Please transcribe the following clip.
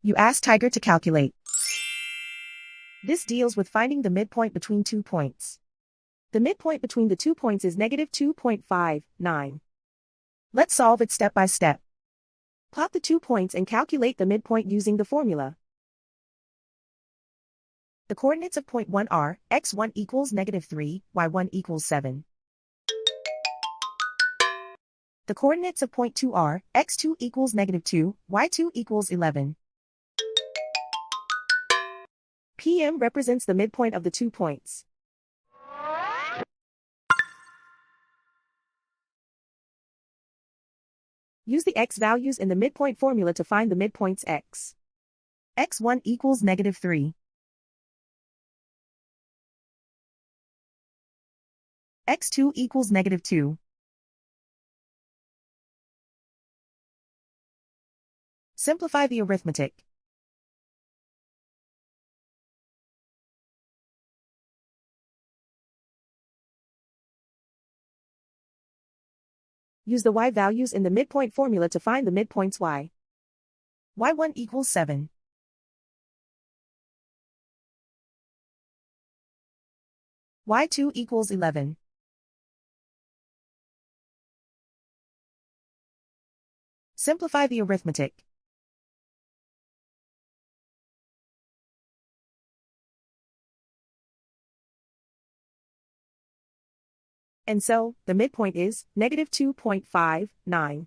You ask Tiger to calculate. This deals with finding the midpoint between 2 points. The midpoint between the 2 points is negative 2.59. Let's solve it step by step. Plot the 2 points and calculate the midpoint using the formula. The coordinates of point 1 are, x1 equals negative 3, y1 equals 7. The coordinates of point 2 are, x2 equals negative 2, y2 equals 11. PM represents the midpoint of the 2 points. Use the x values in the midpoint formula to find the midpoints x. x1 equals negative 3. x2 equals negative 2. Simplify the arithmetic. Use the y values in the midpoint formula to find the midpoints y. y1 equals 7. y2 equals 11. Simplify the arithmetic. And so, the midpoint is negative 2.59.